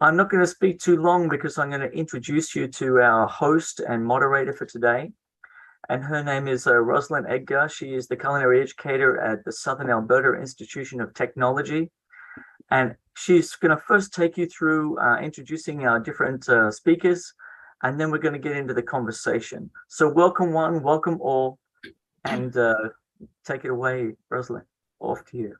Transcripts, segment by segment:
I'm not going to speak too long because I'm going to introduce you to our host and moderator for today. And her name is Rosalind Edgar. She is the culinary educator at the Southern Alberta Institution of Technology. And she's going to first take you through introducing our different speakers, and then we're going to get into the conversation. So welcome one, welcome all, and take it away, Rosalind. Off to you.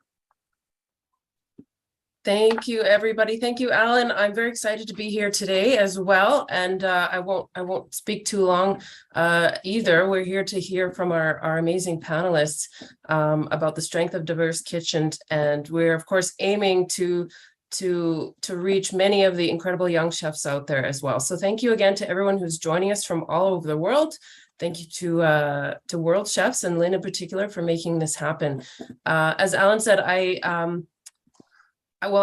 Thank you, everybody. Thank you, Alan. I'm very excited to be here today as well, and I won't speak too long either. We're here to hear from our amazing panelists about the strength of diverse kitchens, and we're of course aiming to reach many of the incredible young chefs out there as well. So thank you again to everyone who's joining us from all over the world. Thank you to World Chefs and Lynn in particular for making this happen. As Alan said, I've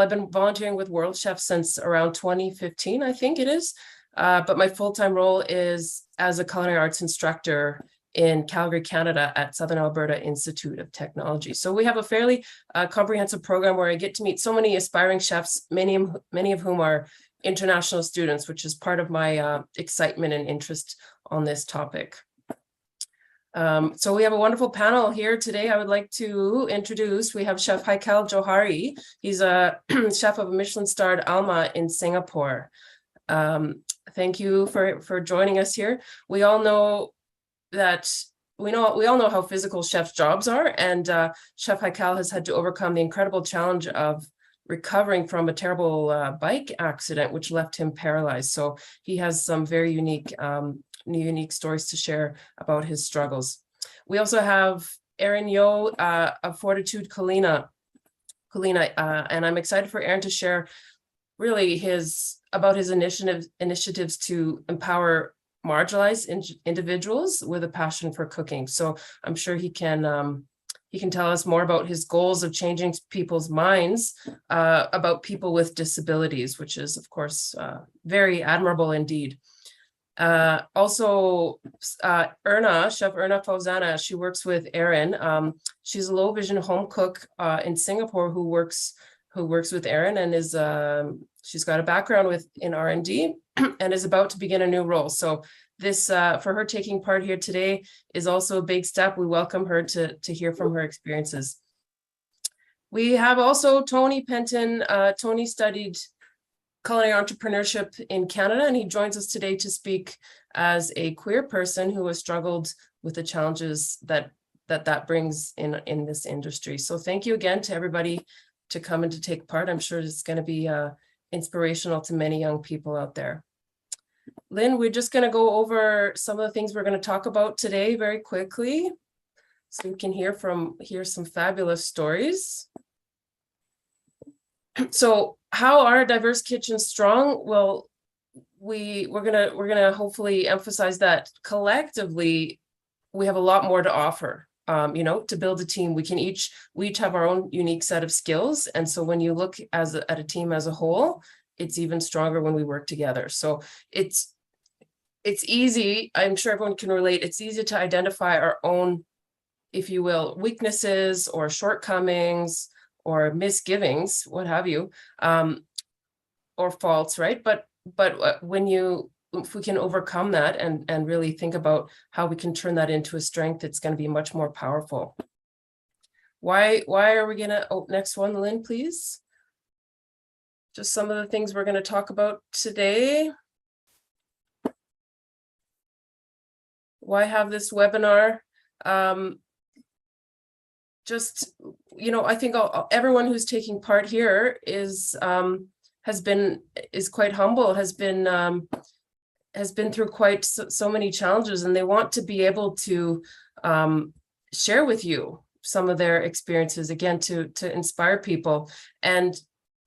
been volunteering with World Chefs since around 2015, I think it is. But my full-time role is as a culinary arts instructor in Calgary, Canada at Southern Alberta Institute of Technology. So we have a fairly comprehensive program where I get to meet so many aspiring chefs, many of whom are international students, which is part of my excitement and interest on this topic. So we have a wonderful panel here today. I would like to introduce, we have Chef Haikal Johari. He's a chef of a Michelin-starred Alma in Singapore. Thank you for joining us here. We all know how physical chefs' jobs are, and Chef Haikal has had to overcome the incredible challenge of recovering from a terrible bike accident, which left him paralyzed. So he has some very unique stories to share about his struggles. We also have Erna of Fortitude Kalina, and I'm excited for Aaron to share really about his initiatives to empower marginalized individuals with a passion for cooking. So I'm sure he can tell us more about his goals of changing people's minds about people with disabilities, which is of course very admirable indeed. Also, Erna, Chef Erna Fauzana, she works with Aaron. She's a low vision home cook in Singapore who works with Aaron, and is she's got a background in R&D and is about to begin a new role. So this for her taking part here today is also a big step. We welcome her to hear from her experiences. We have also Tony Penton. Tony studied culinary entrepreneurship in Canada, and he joins us today to speak as a queer person who has struggled with the challenges that brings in this industry. So thank you again to everybody to come and to take part. I'm sure it's going to be inspirational to many young people out there. Lynn, we're just going to go over some of the things we're going to talk about today very quickly, so we can hear some fabulous stories. So how are diverse kitchens strong? Well, we're gonna hopefully emphasize that collectively we have a lot more to offer. To build a team, we each have our own unique set of skills, and so when you look at a team as a whole, it's even stronger when we work together. So it's easy. I'm sure everyone can relate. It's easy to identify our own, if you will, weaknesses or shortcomings or misgivings, what have you, or faults, right? But if we can overcome that and really think about how we can turn that into a strength, it's going to be much more powerful. Why are we gonna, next one, Lynn, please. Just some of the things we're going to talk about today. Why have this webinar? I think everyone who's taking part here is quite humble, has been through quite so many challenges, and they want to be able to share with you some of their experiences, again, to inspire people, and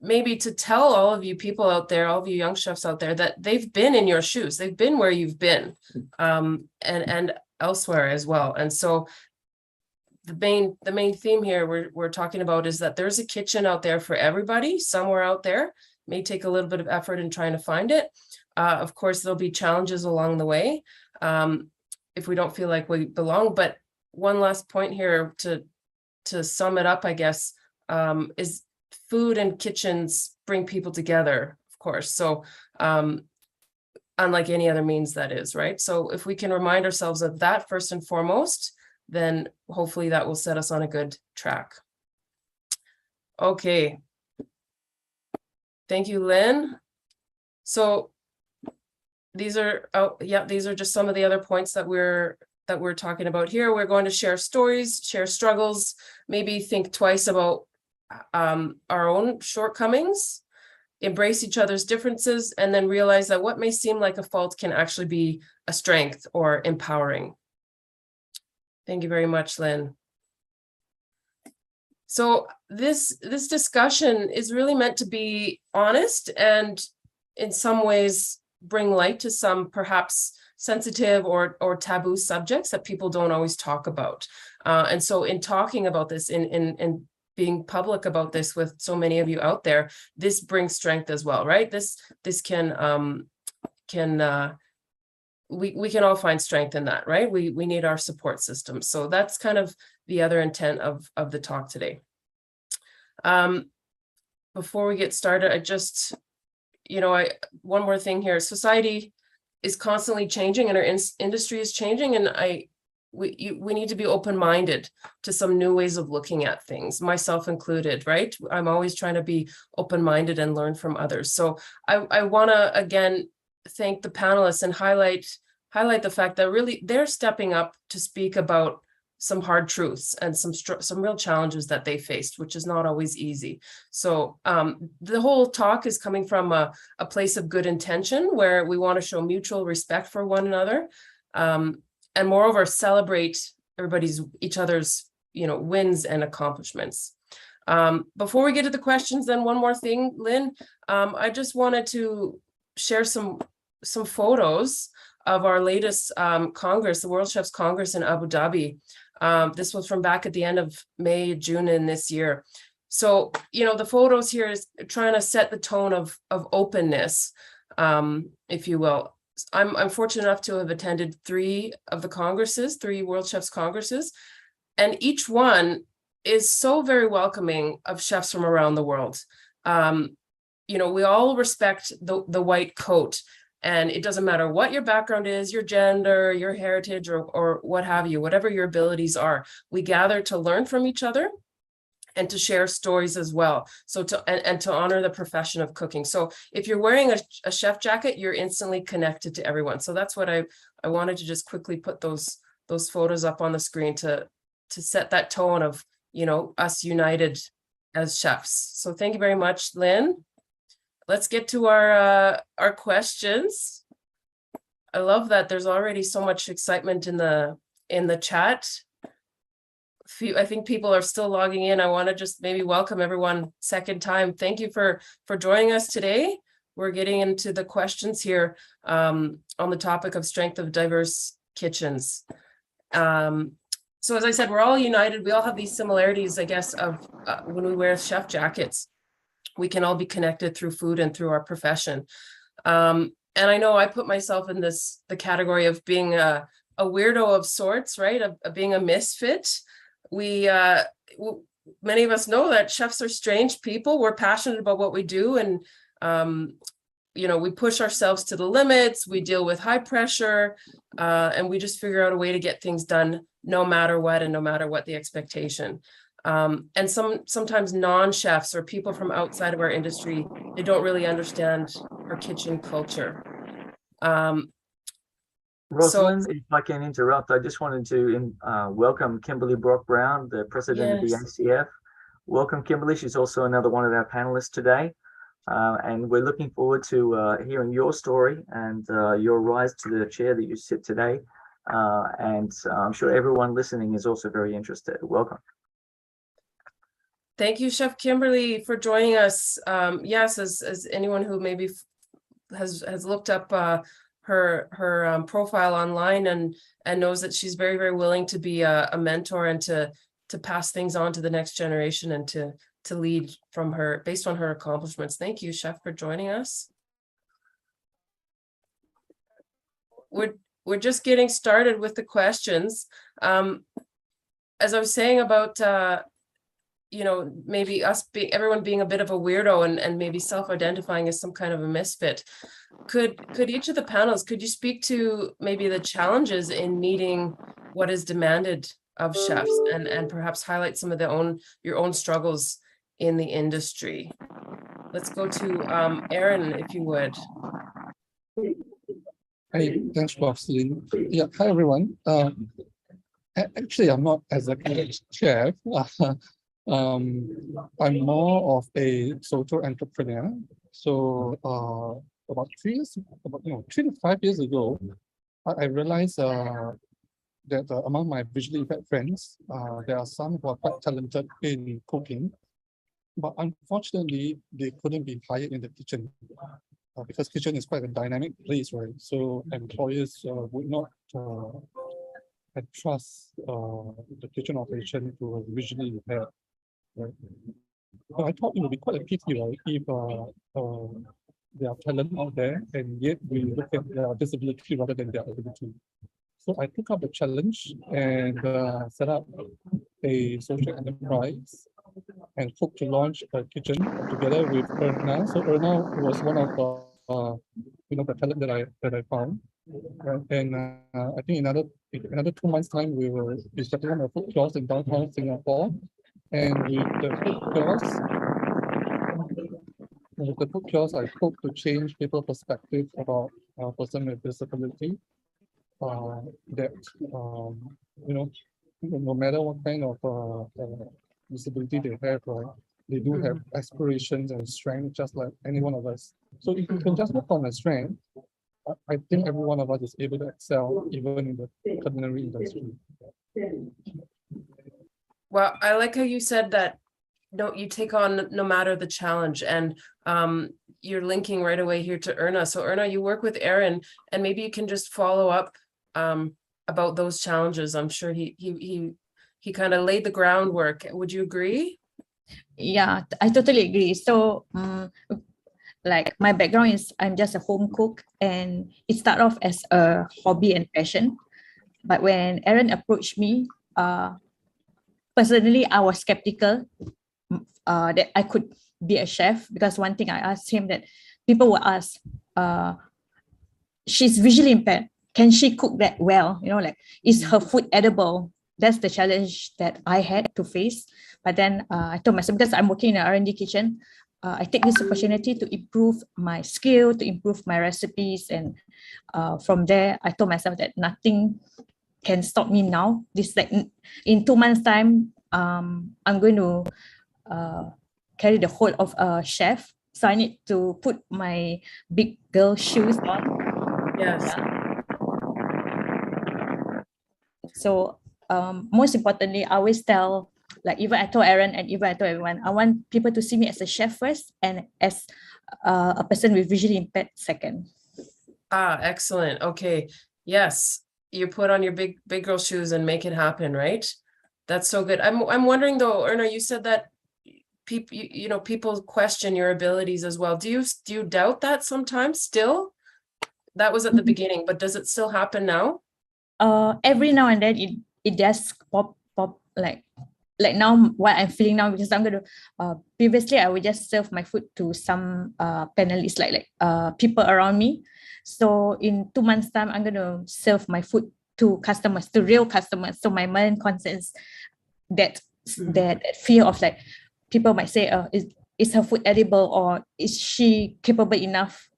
maybe to tell all of you people out there, all of you young chefs out there, that they've been in your shoes, they've been where you've been, and elsewhere as well. And so the main theme here we're talking about is that there's a kitchen out there for everybody, somewhere out there. May take a little bit of effort in trying to find it. Of course, there'll be challenges along the way if we don't feel like we belong. But one last point here to sum it up, I guess, is food and kitchens bring people together. Of course. So unlike any other means, that is, right? So if we can remind ourselves of that first and foremost, then hopefully that will set us on a good track. Okay. Thank you, Lynn. So these are, oh yeah, these are just some of the other points that we're talking about here. We're going to share stories, share struggles, maybe think twice about our own shortcomings, embrace each other's differences, and then realize that what may seem like a fault can actually be a strength or empowering. Thank you very much, Lynn. So this discussion is really meant to be honest and in some ways bring light to some perhaps sensitive or taboo subjects that people don't always talk about. And so in talking about this, in being public about this with so many of you out there, this brings strength as well, right? This can we can all find strength in that, right? We need our support system. So that's kind of the other intent of the talk today. Before we get started, I just, one more thing here. Society is constantly changing and our industry is changing, and we need to be open-minded to some new ways of looking at things, myself included, right? I'm always trying to be open-minded and learn from others. So I want to again thank the panelists and highlight the fact that really they're stepping up to speak about some hard truths and some real challenges that they faced, which is not always easy. So the whole talk is coming from a place of good intention where we want to show mutual respect for one another, and moreover celebrate each other's wins and accomplishments. Before we get to the questions, then one more thing, Lynn, I just wanted to share some photos of our latest Congress, the World Chefs Congress in Abu Dhabi. This was from back at the end of May, June in this year. So, the photos here is trying to set the tone of openness, if you will. I'm fortunate enough to have attended 3 World Chefs Congresses, and each one is so very welcoming of chefs from around the world. We all respect the white coat, and it doesn't matter what your background is, your gender, your heritage, or what have you, whatever your abilities are. We gather to learn from each other and to share stories as well. So to honor the profession of cooking. So if you're wearing a chef jacket, you're instantly connected to everyone. So that's what I wanted to just quickly put those photos up on the screen to set that tone of, us united as chefs. So thank you very much, Lynn. Let's get to our questions. I love that there's already so much excitement in the chat. I think people are still logging in. I want to just maybe welcome everyone second time. Thank you for joining us today. We're getting into the questions here on the topic of strength of diverse kitchens. So as I said, we're all united. We all have these similarities, I guess, of when we wear chef jackets. We can all be connected through food and through our profession. And I know I put myself in the category of being a weirdo of sorts, right? Of being a misfit. Many of us know that chefs are strange people. We're passionate about what we do, and we push ourselves to the limits. We deal with high pressure, and we just figure out a way to get things done no matter what, and no matter what the expectation. And sometimes non-chefs or people from outside of our industry, they don't really understand our kitchen culture. Rosalind, if I can interrupt, I just wanted to welcome Kimberly Brock-Brown, the president of the ACF. Welcome, Kimberly. She's also another one of our panelists today. And we're looking forward to hearing your story and your rise to the chair that you sit today. And I'm sure everyone listening is also very interested. Welcome. Thank you, Chef Kimberly, for joining us. Yes, as anyone who maybe has looked up her profile online and knows that she's very, very willing to be a mentor and to pass things on to the next generation and to lead from her based on her accomplishments. Thank you, Chef, for joining us. We're just getting started with the questions. As I was saying about maybe everyone being a bit of a weirdo and maybe self-identifying as some kind of a misfit. Could each of the panels, could you speak to maybe the challenges in meeting what is demanded of chefs and perhaps highlight some of your own struggles in the industry? Let's go to Erin, if you would. Hey, thanks, Roslyn. Yeah, hi everyone. Actually, I'm not as a chef. I'm more of a social entrepreneur. So about 3 to 5 years ago, I realized that among my visually impaired friends, there are some who are quite talented in cooking, but unfortunately, they couldn't be hired in the kitchen because kitchen is quite a dynamic place, right? So employers would not trust the kitchen operation to a visually impaired, right? But I thought it would be quite a pity, right, if there are talent out there and yet we look at their disability rather than their ability. So I took up the challenge and set up a social enterprise and hope to launch a kitchen together with Erna. So Erna was one of the talent that I found. And I think another 2 months time we will be setting up a food kiosk in downtown Singapore. And with the food kiosk, I hope to change people's perspective about a person with disability. That no matter what kind of disability they have, right, they do have aspirations and strength just like any one of us. So if you can just work on the strength, I think every one of us is able to excel even in the culinary industry. Well, I like how you said that you take on no matter the challenge, and you're linking right away here to Erna. So Erna, you work with Erin, and maybe you can just follow up about those challenges. I'm sure he kind of laid the groundwork. Would you agree? Yeah, I totally agree. So like my background is I'm just a home cook, and it started off as a hobby and passion. But when Erin approached me, personally, I was skeptical that I could be a chef, because one thing I asked him that people will ask, she's visually impaired. Can she cook that well? Is her food edible? That's the challenge that I had to face. But then I told myself, because I'm working in an R&D kitchen, I take this opportunity to improve my skill, to improve my recipes. And from there, I told myself that nothing can stop me now. This in 2 months' time, I'm going to carry the whole of a chef. So I need to put my big girl shoes on. Yes. Yeah. So most importantly, I always tell, like even I told Erin and even I told everyone, I want people to see me as a chef first and as a person with visually impaired second. Excellent. Okay. Yes. You put on your big girl shoes and make it happen, right? That's so good. I'm wondering though, Erna, you said that people question your abilities as well. Do you doubt that sometimes still? That was at the beginning, but does it still happen now? Every now and then it does pop like now what I'm feeling now, because I'm gonna previously I would just serve my food to some panelists, like people around me. So in 2 months' time, I'm gonna serve my food to customers, to real customers. So my main concern is that fear of like people might say, is her food edible, or is she capable enough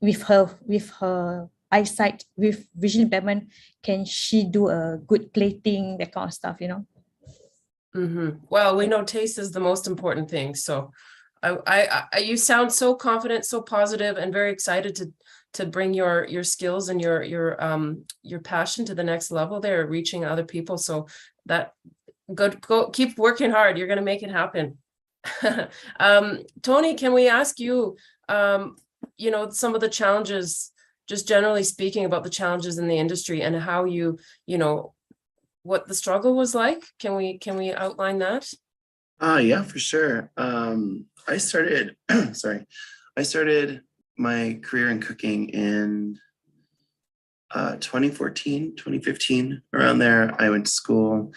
with her eyesight, with visual impairment, can she do a good plating, that kind of stuff, Well, we know taste is the most important thing. So you sound so confident, so positive, and very excited to bring your skills and your passion to the next level there, reaching other people. So that go keep working hard. You're going to make it happen. Tony, can we ask you, some of the challenges, just generally speaking, about the challenges in the industry and how what the struggle was like? Can we outline that? Yeah, for sure. I started I started my career in cooking in 2014, 2015, around there. I went to school,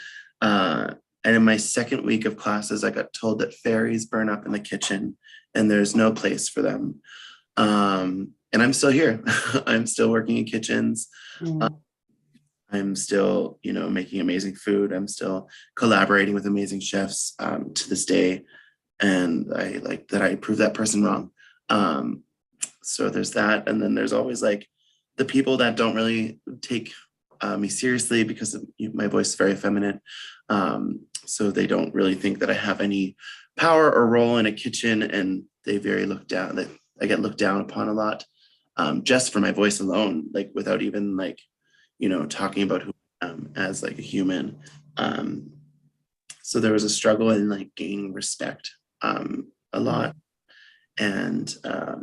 And in my second week of classes, I got told that fairies burn up in the kitchen and there's no place for them. And I'm still here. I'm still working in kitchens. I'm still, making amazing food. I'm still collaborating with amazing chefs to this day. And I like that I proved that person wrong. So there's that. And then there's always like the people that don't really take me seriously because of, my voice is very feminine. So they don't really think that I have any power or role in a kitchen, and they very look down, that I get looked down upon a lot, just for my voice alone, like without even like, talking about who I am as like a human. So there was a struggle in like gaining respect a lot. And I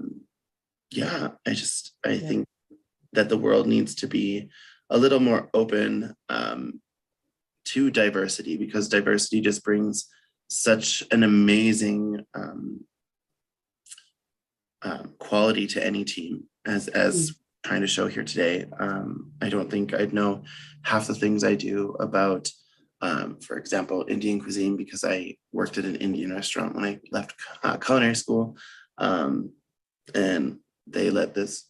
think that the world needs to be a little more open to diversity, because diversity just brings such an amazing quality to any team, as trying to show here today. I don't think I'd know half the things I do about, for example, Indian cuisine, because I worked at an Indian restaurant when I left culinary school, and they let this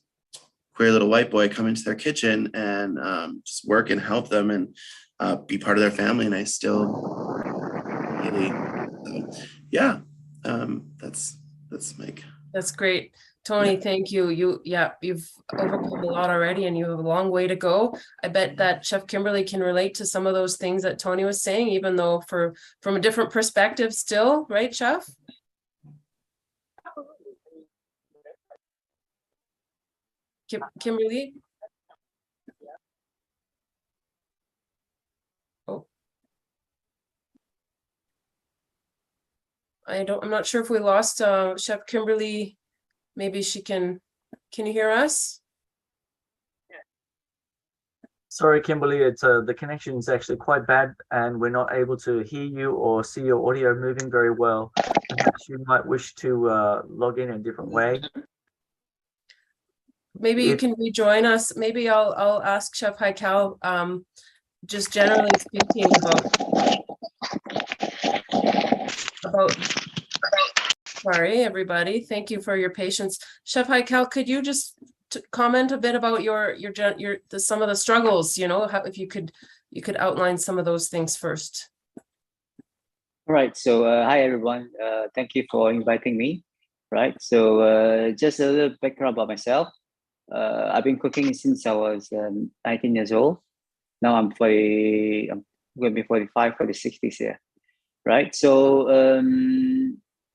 queer little white boy come into their kitchen and just work and help them and be part of their family. And I still really, that's Mike. That's great. Tony, thank you. You've overcome a lot already, and you have a long way to go. I bet that Chef Kimberly can relate to some of those things that Tony was saying, even though from a different perspective still, right, Chef? Kimberly? Oh. I'm not sure if we lost Chef Kimberly. Maybe she can you hear us? Sorry, Kimberly, it's the connection is actually quite bad and we're not able to hear you or see your audio moving very well. Perhaps you might wish to log in a different way. Maybe you can rejoin us. Maybe I'll ask Chef Haikal, just generally speaking about sorry, everybody. Thank you for your patience. Chef Haikal, could you just comment a bit about some of the struggles, how, if you could outline some of those things first. All right. So hi, everyone. Thank you for inviting me. Right. So just a little background about myself. I've been cooking since I was 19 years old. Now I'm going to be 45, 46 this year. Right. So,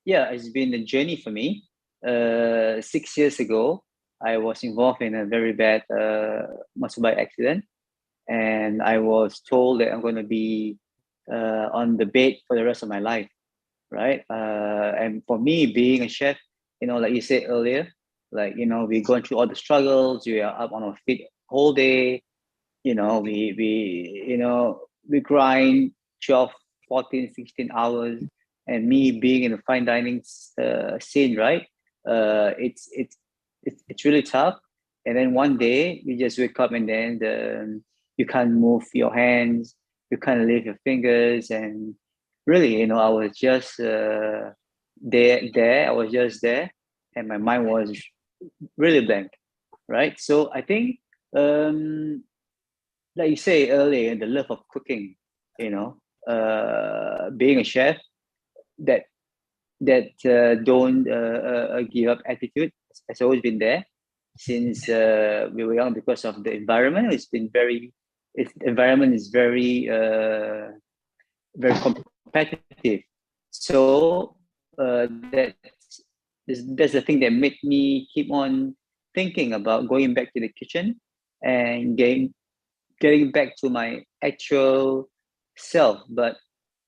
it's been a journey for me. 6 years ago, I was involved in a very bad motorbike accident. And I was told that I'm going to be on the bed for the rest of my life. Right. And for me, being a chef, like you said earlier, we're going through all the struggles. We are up on our feet whole day. We grind 12, 14, 16 hours. And me being in the fine dining scene, right? It's really tough. And then one day you just wake up and then you can't move your hands, you can't lift your fingers, and really, I was just there. I was just there, and my mind was really blank, right? So I think, like you say earlier, the love of cooking, being a chef, that don't give up attitude has always been there since we were young, because of the environment. The environment is very very competitive. So that's the thing that made me keep on thinking about going back to the kitchen and getting back to my actual self. But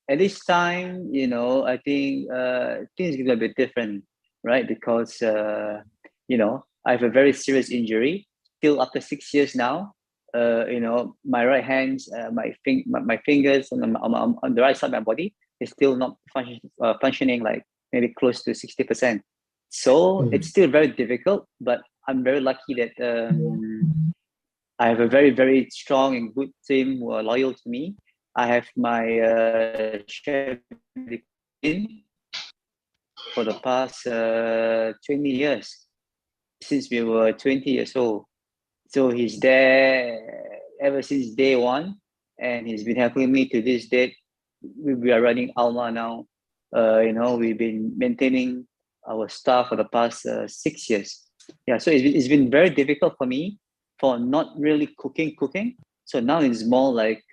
at this time, I think things are a bit different, right? Because I have a very serious injury. Still after 6 years now, my right hands, my fingers on the right side of my body is still not functioning like maybe close to 60%. So it's still very difficult, but I'm very lucky that I have a very, very strong and good team who are loyal to me. I have my chef in for the past 20 years, since we were 20 years old. So he's there ever since day one, and he's been helping me to this date. We are running Alma now. We've been maintaining our staff for the past 6 years. Yeah, so it's been very difficult for me for not really cooking. So now it's more like,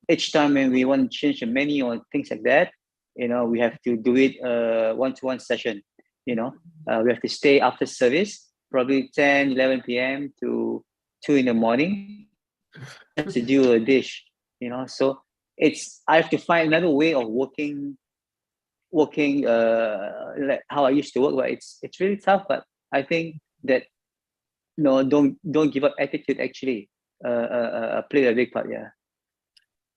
each time when we want to change the menu or things like that, we have to do it one-to-one session. We have to stay after service, probably 10, 11 p.m. to 2 in the morning to do a dish, so I have to find another way of working like how I used to work, but it's really tough. But I think that don't give up attitude actually played a big part. Yeah.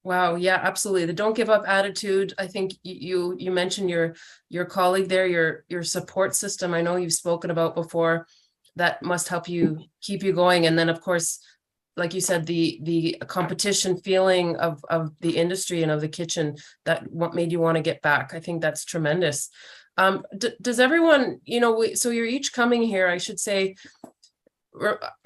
Wow. Yeah, absolutely. The don't give up attitude. I think you mentioned your colleague there, your support system. I know you've spoken about before, that must help you keep you going. And then of course, like you said, the competition feeling of the industry and of the kitchen, that what made you want to get back. I think that's tremendous. Does everyone, so you're each coming here, I should say.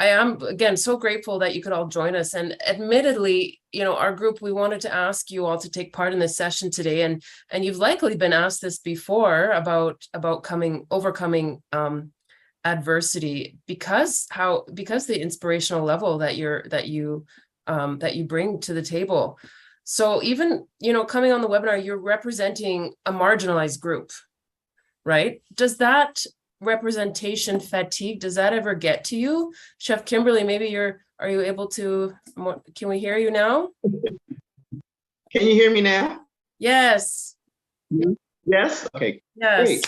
I am again so grateful that you could all join us, and admittedly, our group, we wanted to ask you all to take part in this session today, and you've likely been asked this before about overcoming adversity, because the inspirational level that you bring to the table. So even coming on the webinar, you're representing a marginalized group, right? Does that representation fatigue, does that ever get to you? Chef Kimberly, maybe are you able to, can we hear you now? Can you hear me now? Yes. Yes? Okay, Yes. great.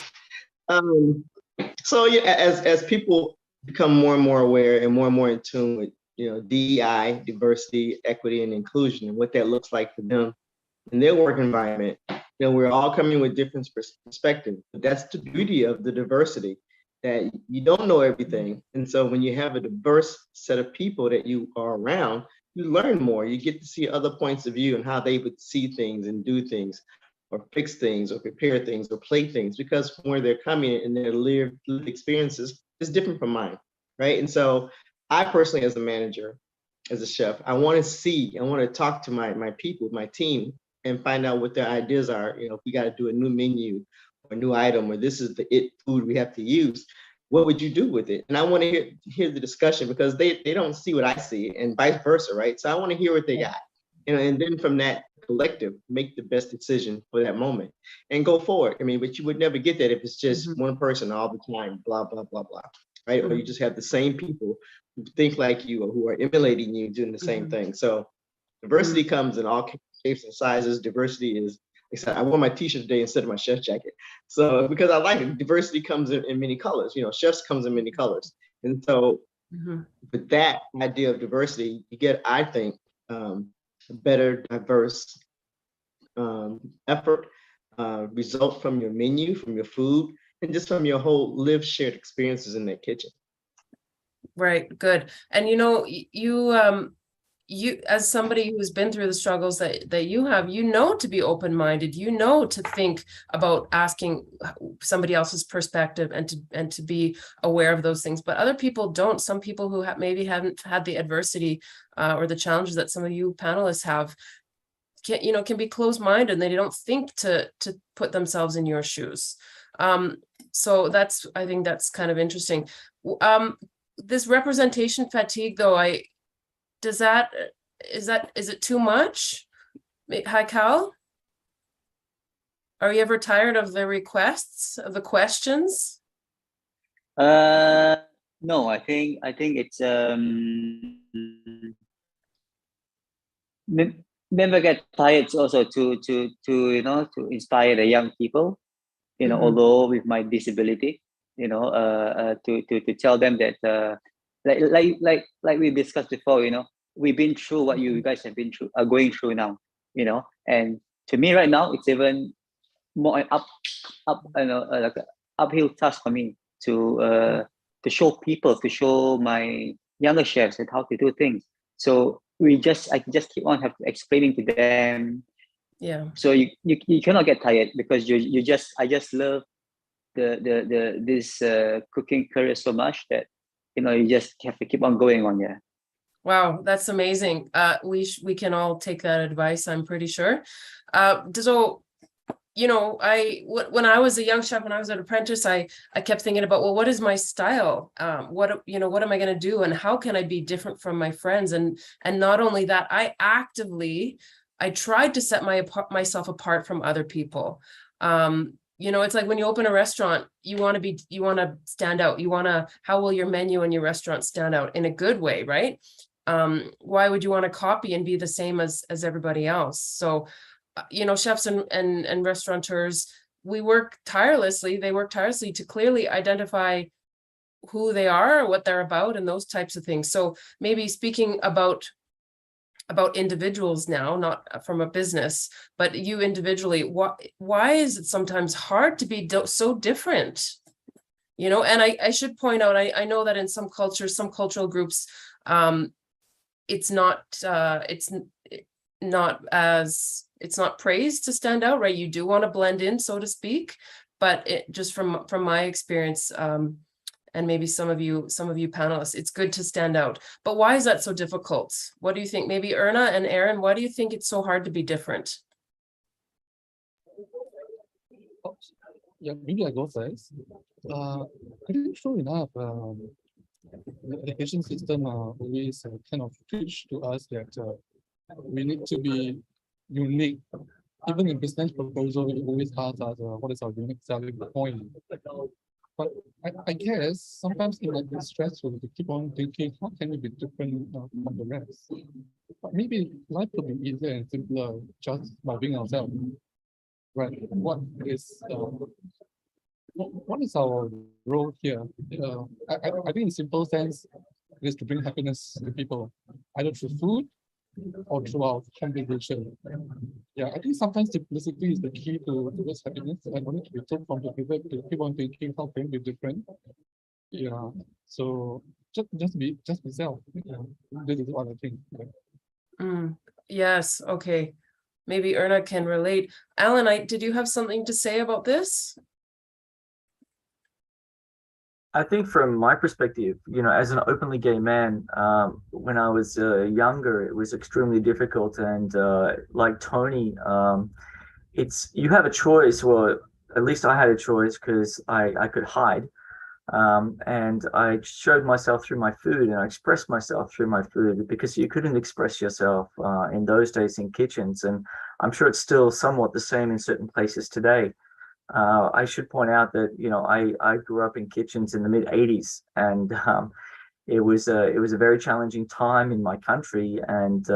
So yeah, as people become more and more aware and more in tune with DEI, diversity, equity, and inclusion, and what that looks like for them in their work environment, we're all coming with different perspectives. But that's the beauty of the diversity, that you don't know everything. And so when you have a diverse set of people that you are around, you learn more. You get to see other points of view and how they would see things and do things, or fix things, or prepare things, or play things, because from where they're coming and their lived experiences is different from mine, right? And so I personally, as a manager, as a chef, I want to talk to my people, my team, and find out what their ideas are. If we got to do a new menu or a new item, or this is the food we have to use, what would you do with it? And I want to hear the discussion, because they don't see what I see, and vice versa, right? So I want to hear what they got. And then from that collective, make the best decision for that moment and go forward. But you would never get that if it's just one person all the time, blah, blah, blah, blah, right? Or you just have the same people who think like you, or who are emulating you doing the same thing. So diversity comes in all shapes and sizes. Diversity is, like I said, I wore my t-shirt today instead of my chef jacket. So because I like it, diversity comes in many colors. Chefs comes in many colors. And so with that idea of diversity, you get, I think, a better, diverse effort, result from your menu, from your food, and just from your whole lived shared experiences in that kitchen. Right, good. And you as somebody who's been through the struggles that you have, to be open-minded, to think about asking somebody else's perspective and to be aware of those things. But other people don't. Some people who maybe haven't had the adversity or the challenges that some of you panelists have can be closed-minded, and they don't think to put themselves in your shoes. So I think that's kind of interesting. This representation fatigue, though, is it too much? Haikal? Are you ever tired of the requests, of the questions? No, I think it's never get tired also to inspire the young people, although with my disability, to tell them that like we discussed before, we've been through what you guys have been through, are going through now, and to me right now, it's even more an like an uphill task for me to show people, to show my younger chefs and how to do things. So I just keep on have to explaining to them. Yeah. So you cannot get tired because I just love this cooking career so much that you just have to keep on going on. Yeah. Wow, that's amazing. We can all take that advice, I'm pretty sure. So, when I was a young chef, when I was an apprentice, I kept thinking about, well, what is my style? What am I going to do, and how can I be different from my friends? And not only that, I tried to set myself apart from other people. It's like when you open a restaurant, you want to stand out. How will your menu and your restaurant stand out in a good way, right? Why would you want to copy and be the same as everybody else? So, chefs and restaurateurs, they work tirelessly to clearly identify who they are, what they're about, and those types of things. So maybe speaking about individuals now, not from a business, but you individually, why is it sometimes hard to be so different? And I should point out, I know that in some cultures, some cultural groups, it's not praised to stand out, right? You do want to blend in, so to speak, but just from my experience, and maybe some of you panelists, it's good to stand out. But why is that so difficult? What do you think? Maybe Erna and Aaron, why do you think it's so hard to be different? Yeah, maybe I go first. I think sure enough, the education system always kind of teach to us that we need to be unique. Even in business proposal, it always asks us what is our unique selling point. But I guess sometimes it might be stressful to keep on thinking, how can we be different from the rest? But maybe life could be easier and simpler just by being ourselves. Right? What is our role here? I think in simple sense, it is to bring happiness to people, either through food or through our conversation. Yeah, I think sometimes simplicity is the key to this happiness. I don't need to be so complicated to keep on thinking how can we be different. Yeah, so just be yourself. Yeah, this is what I think. Yeah. Yes. Okay. Maybe Erna can relate. Alan, did you have something to say about this? I think from my perspective, as an openly gay man, when I was younger, it was extremely difficult. And like Tony, you have a choice. Well, at least I had a choice because I could hide. And I showed myself through my food, and I expressed myself through my food, because you couldn't express yourself in those days in kitchens. And I'm sure it's still somewhat the same in certain places today. I should point out that I grew up in kitchens in the mid '80s, and it was a very challenging time in my country, and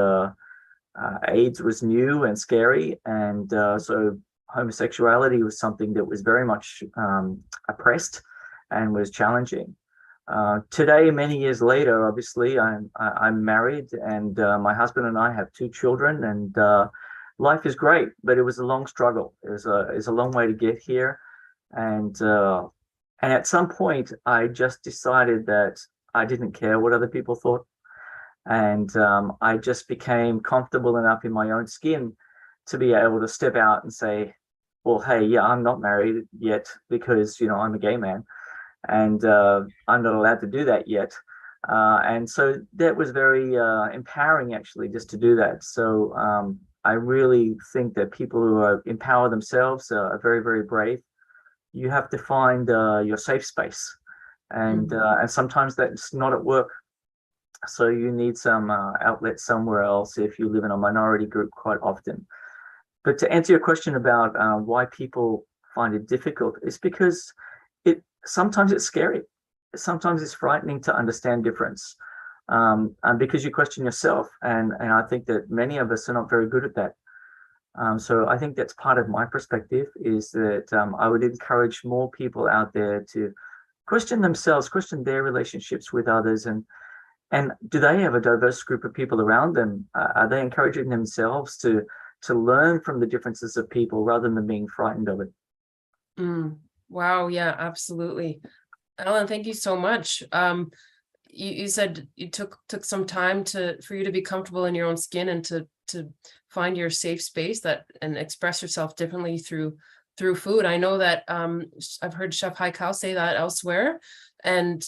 AIDS was new and scary, and so homosexuality was something that was very much oppressed and was challenging. Today, many years later, obviously, I'm married, and my husband and I have 2 children, and life is great, but it was a long struggle. It was a long way to get here, and at some point, I just decided that I didn't care what other people thought, and I just became comfortable enough in my own skin to be able to step out and say, "Well, hey, yeah, I'm not married yet because I'm a gay man, and I'm not allowed to do that yet." And so that was very empowering, actually, just to do that. So I really think that people who empower themselves are very, very brave. You have to find your safe space, and sometimes that's not at work. So you need some outlet somewhere else if you live in a minority group quite often. But to answer your question about why people find it difficult, it's because sometimes it's scary. Sometimes it's frightening to understand difference. And because you question yourself, and I think that many of us are not very good at that. So I think that's part of my perspective, is that I would encourage more people out there to question themselves, question their relationships with others, and do they have a diverse group of people around them? Are they encouraging themselves to learn from the differences of people rather than being frightened of it? Wow, yeah, absolutely. Alan, thank you so much. you said you took some time for you to be comfortable in your own skin and to find your safe space and express yourself differently through food. I know that I've heard Chef Haikal say that elsewhere. And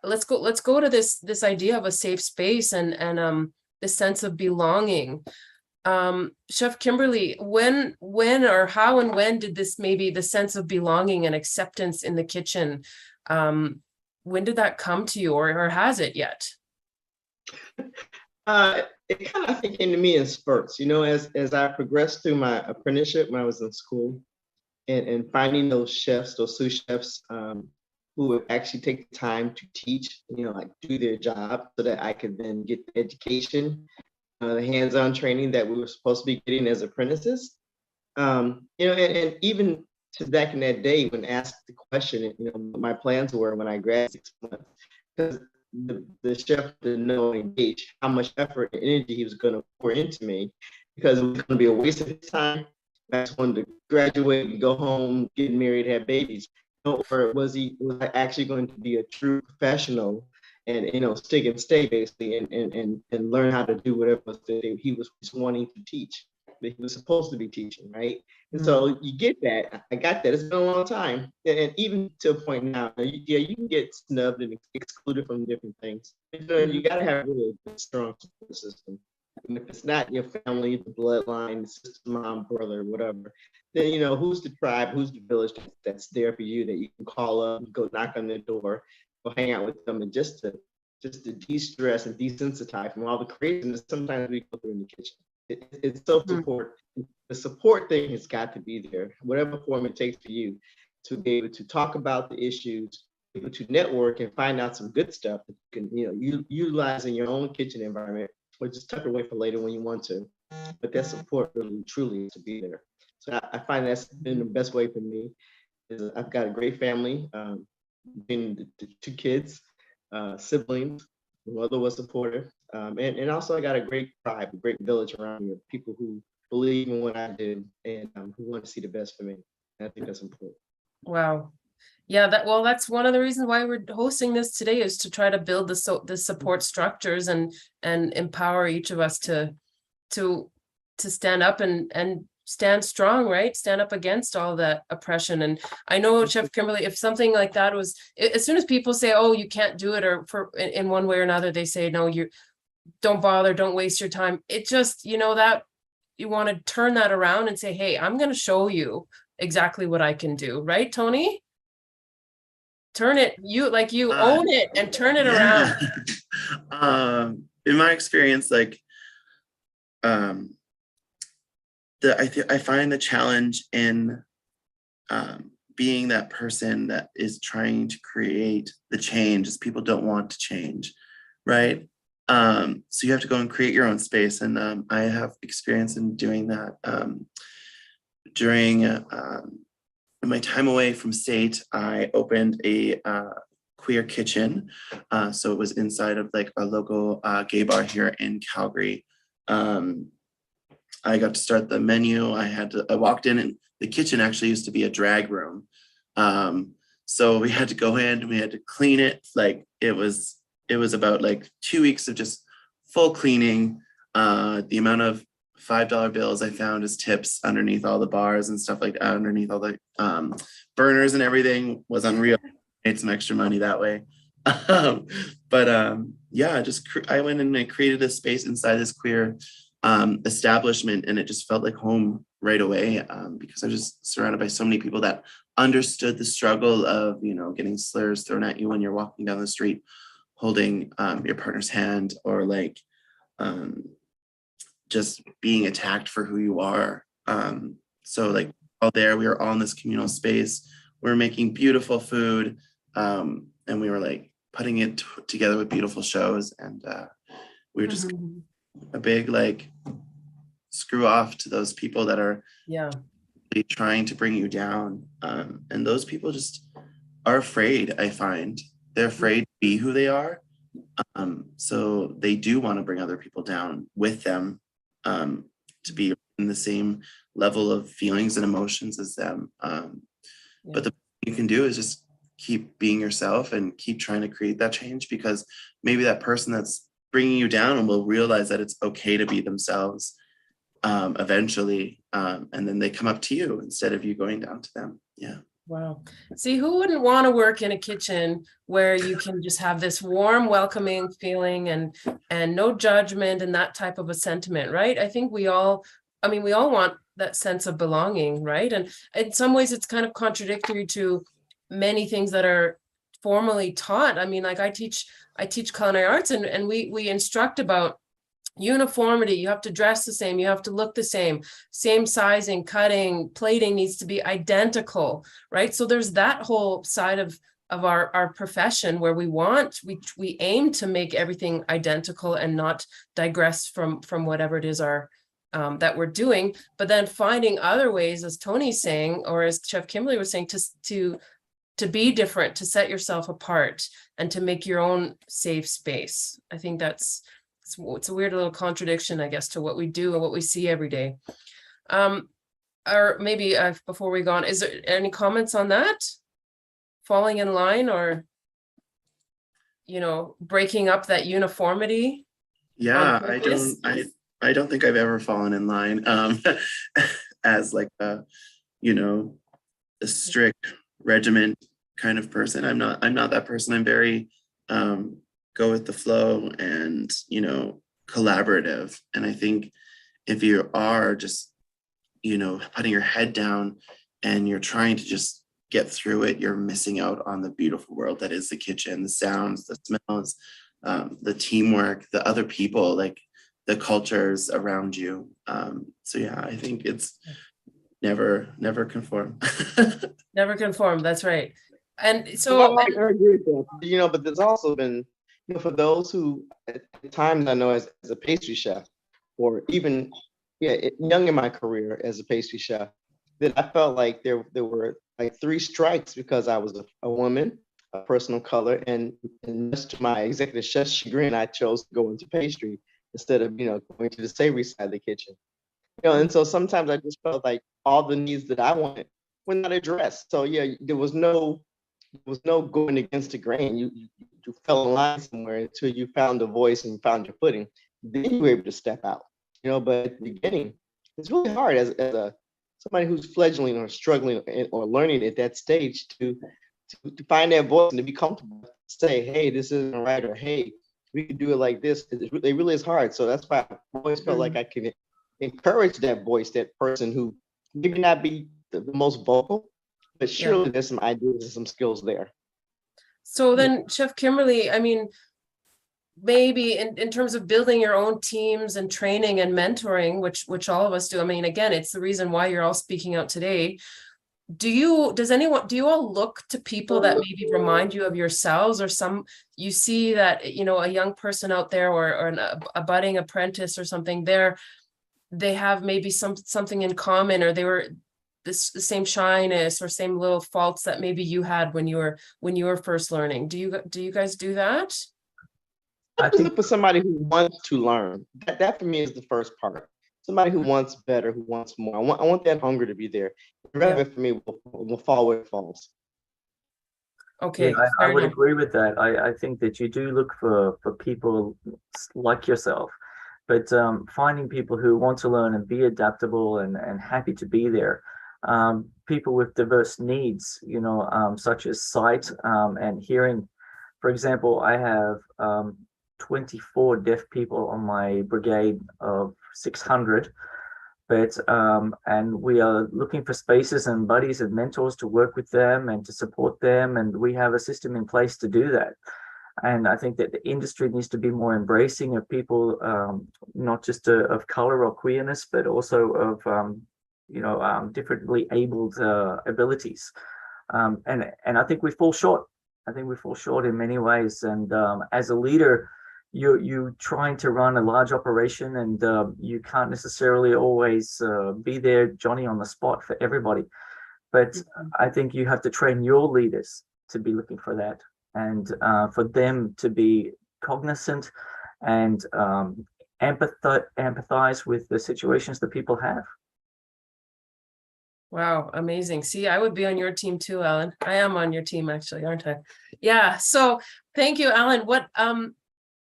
let's go to this idea of a safe space and this sense of belonging. Chef Kimberly, when or how and when did this, maybe the sense of belonging and acceptance in the kitchen, when did that come to you, or has it yet? It kind of, I think, came to me in spurts, as I progressed through my apprenticeship when I was in school, and finding those chefs, those sous chefs, who would actually take the time to teach, like do their job so that I could then get the education, the hands-on training that we were supposed to be getting as apprentices. And even to back in that day when asked the question, what my plans were when I graduated 6 months, because the chef didn't know and engage how much effort and energy he was going to pour into me, because it was going to be a waste of his time. I just wanted to graduate and go home, get married, have babies. Or was I actually going to be a true professional and stick and stay basically and learn how to do whatever that he was wanting to teach, that he was supposed to be teaching, right? And so you get that. I got that. It's been a long time, and even to a point now, you can get snubbed and excluded from different things. You got to have really a strong support system. And if it's not your family, the bloodline, sister, mom, brother, whatever, then who's the tribe, who's the village that's there for you, that you can call up, go knock on their door, go hang out with them, and just to de-stress and desensitize from all the craziness sometimes we go through in the kitchen. It's self-support. The support thing has got to be there, whatever form it takes for you, to be able to talk about the issues, able to network and find out some good stuff that you can utilize in your own kitchen environment, or just tuck away for later when you want to. But that support really truly is to be there. So I find that's been the best way for me. I've got a great family, being the 2 kids, siblings. My mother was supportive, and also I got a great tribe, a great village around me of people who believe in what I do and who want to see the best for me. And I think that's important. Wow. Yeah, that's one of the reasons why we're hosting this today, is to try to build the support structures and empower each of us to stand up and stand strong, right? Stand up against all that oppression. And I know, Chef Kimberly, if something like that was, as soon as people say, oh, you can't do it, or in one way or another, they say, no, you don't bother, don't waste your time. It just, that you want to turn that around and say, hey, I'm going to show you exactly what I can do. Right, Tony? Turn it, own it and turn it around. In my experience, I find the challenge in being that person that is trying to create the change, as people don't want to change, right? So you have to go and create your own space, and I have experience in doing that. During my time away from state, I opened a queer kitchen. So it was inside of a local gay bar here in Calgary. I got to start the menu. I walked in, and the kitchen actually used to be a drag room. So we had to go in, we had to clean it. It was about 2 weeks of just full cleaning. The amount of $5 bills I found as tips underneath all the bars and stuff like that, underneath all the burners and everything, was unreal. Made some extra money that way. Yeah, I went and I created a space inside this queer establishment, and it just felt like home right away, because I was just surrounded by so many people that understood the struggle of getting slurs thrown at you when you're walking down the street holding your partner's hand, or just being attacked for who you are. So all there, we were all in this communal space. We were making beautiful food, and we were putting it together with beautiful shows, and we were just a big screw off to those people that are trying to bring you down, and those people just are afraid. I find they're afraid to be who they are, so they do want to bring other people down with them, to be in the same level of feelings and emotions as them. But the thing you can do is just keep being yourself and keep trying to create that change, because maybe that person that's bringing you down will realize that it's okay to be themselves eventually, and then they come up to you instead of you going down to them. Yeah. Wow. See, who wouldn't want to work in a kitchen where you can just have this warm, welcoming feeling and no judgment and that type of a sentiment, right? I think we all want that sense of belonging, right? And in some ways it's kind of contradictory to many things that are formally taught. I mean, like I teach culinary arts and we instruct about uniformity. You have to dress the same, you have to look the same sizing, cutting, plating needs to be identical, right? So there's that whole side of our profession where we aim to make everything identical and not digress from whatever it is that we're doing, but then finding other ways, as Tony's saying, or as Chef Kimberly was saying, to be different, to set yourself apart and to make your own safe space. I think it's a weird little contradiction, I guess, to what we do and what we see every day. Or maybe before we go on, is there any comments on that? Falling in line or, breaking up that uniformity? Yeah, I don't think I've ever fallen in line as like a strict regiment kind of person. I'm not that person. I'm very go with the flow and collaborative. And I think if you are just putting your head down and you're trying to just get through it, you're missing out on the beautiful world that is the kitchen, the sounds, the smells, the teamwork, the other people, like the cultures around you. So yeah, I think it's never conform. Never conform, that's right. And so Well, I agree with that. But there's also been, for those who at times I know as a pastry chef, or even young in my career as a pastry chef, that I felt like there were like 3 strikes because I was a woman, a person of color, and much to my executive chef's chagrin, I chose to go into pastry instead of going to the savory side of the kitchen. And so sometimes I just felt like all the needs that I wanted were not addressed. So yeah, there was no going against the grain. You fell in line somewhere until you found a voice and found your footing. Then you were able to step out. But at the beginning, it's really hard as somebody who's fledgling or struggling or learning at that stage to find that voice and to be comfortable to say, hey, this isn't right, or hey, we could do it like this. It really is hard. So that's why I always felt like I can encourage that voice, that person who maybe not be the most vocal, but surely there's some ideas and some skills there. So then, Chef Kimberly, I mean, maybe in terms of building your own teams and training and mentoring, which all of us do. I mean, again, it's the reason why you're all speaking out today. Do you all look to people that maybe remind you of yourselves, or you see that, a young person out there or a budding apprentice or something, they have maybe something in common, or they were the same shyness or same little faults that maybe you had when you were first learning. Do you guys do that? I think for somebody who wants to learn, that for me is the first part. Somebody who wants better, who wants more. I want that hunger to be there. The rest of it for me will fall where it falls. Okay, yeah, I would agree with that. I think that you do look for people like yourself, but finding people who want to learn and be adaptable and happy to be there. People with diverse needs, such as sight and hearing. For example, I have 24 deaf people on my brigade of 600, but and we are looking for spaces and buddies and mentors to work with them and to support them, and we have a system in place to do that. And I think that the industry needs to be more embracing of people, not just of color or queerness, but also of differently abled abilities. And I think we fall short. I think we fall short in many ways. And as a leader, you're trying to run a large operation, and you can't necessarily always be there, Johnny, on the spot for everybody. But I think you have to train your leaders to be looking for that, and for them to be cognizant and empathize with the situations that people have. Wow, amazing. See, I would be on your team too, Alan. I am on your team actually, aren't I? Yeah. So thank you, Alan. What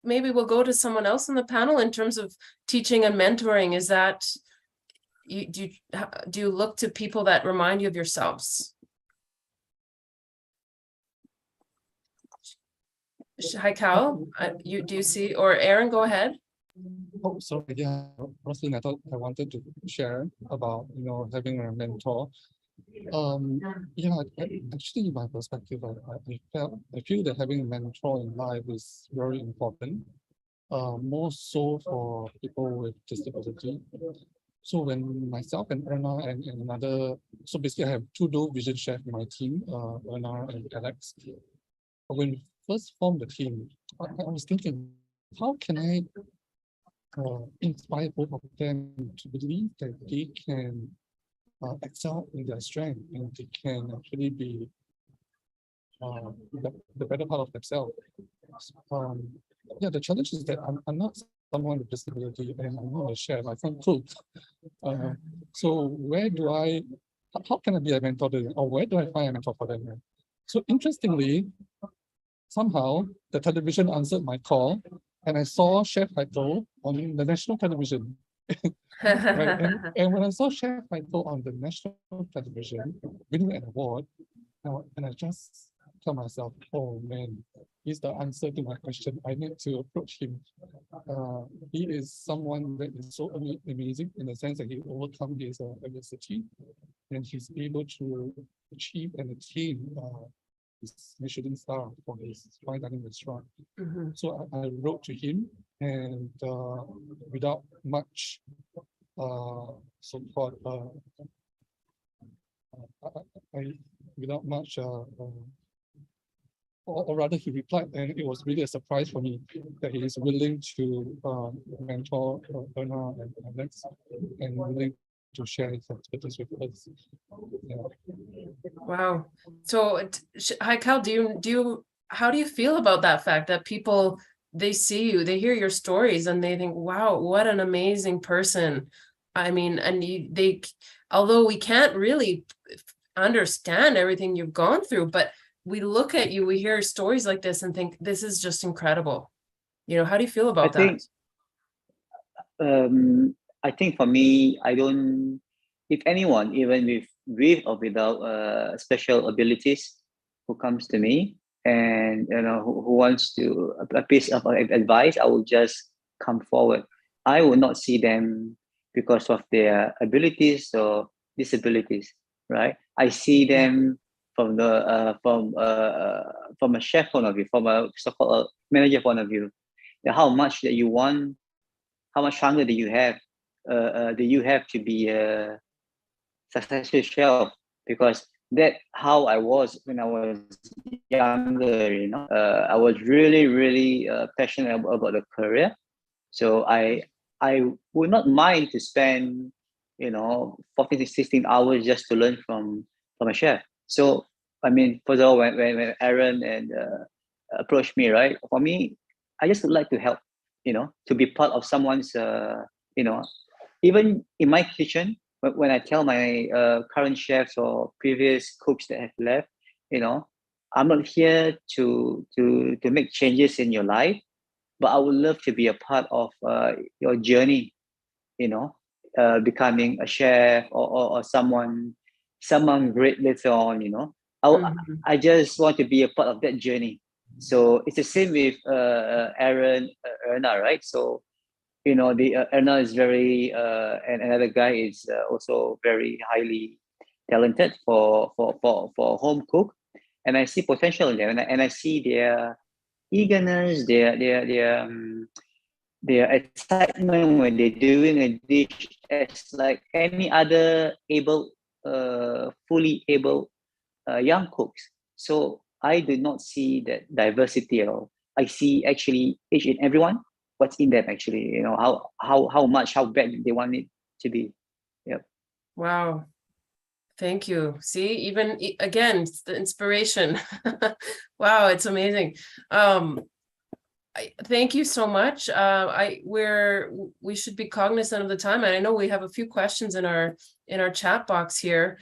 maybe we'll go to someone else in the panel in terms of teaching and mentoring. Is that do you look to people that remind you of yourselves? Haikal, do you see, or Aaron, go ahead. Oh, sorry. Yeah, Roslyn, I thought I wanted to share about, having a mentor. Actually, in my perspective, I feel that having a mentor in life is very important. More so for people with disability. So when myself and Erna and another, so basically I have two dual vision chefs in my team, Erna and Alex. When we first formed the team, I was thinking, how can I inspire both of them to believe that they can excel in their strength and they can actually be the better part of themselves. The challenge is that I'm not someone with disability and I'm not a chef, I can't cook. So how can I be a mentor to them, or where do I find a mentor for them? So interestingly, somehow the television answered my call and I saw Chef Haikal on the national television. Right? And when I saw Chef Haikal on the national television winning an award, and I just tell myself, oh man, he's the answer to my question. I need to approach him. He is someone that is so amazing in the sense that he overcome his adversity and he's able to achieve and attain his Michelin star for his fine dining restaurant. So I wrote to him, and without much so-called without much or rather he replied, and it was really a surprise for me that he is willing to mentor Erna and Alex and willing to share his expertise with us. Yeah. Wow. So Haikal, how do you feel about that fact that people, they see you, they hear your stories and they think, wow, what an amazing person. I mean, and although we can't really understand everything you've gone through, but we look at you, we hear stories like this and think, this is just incredible. How do you feel about that? I think for me, if anyone, even with or without special abilities, who comes to me and who wants to a piece of advice, I will just come forward. I will not see them because of their abilities or disabilities, right? I see them from a chef point of view, from a so-called manager point of view. How much that you want, how much hunger do you have to be a successful chef? Because that's how I was when I was younger. I was really passionate about the career. So I would not mind to spend 14 to 16 hours just to learn from a chef. So I mean, for example, when Aaron and approached me, right? For me, I just would like to help, to be part of someone's, even in my kitchen, when I tell my current chefs or previous cooks that have left, I'm not here to make changes in your life, but I would love to be a part of your journey, becoming a chef or someone great later on, I just want to be a part of that journey. So it's the same with Aaron, Erna, right? So, the Erna is very, and another guy is also very highly talented for home cook, and I see potential in them, and I see their eagerness, their excitement when they're doing a dish as like any other fully able young cooks. So I do not see that diversity at all. I see actually each and everyone, what's in them actually, how bad they want it to be. Yep. Wow. Thank you. See, even again, it's the inspiration. Wow, it's amazing. Thank you so much. We should be cognizant of the time, and I know we have a few questions in our chat box here.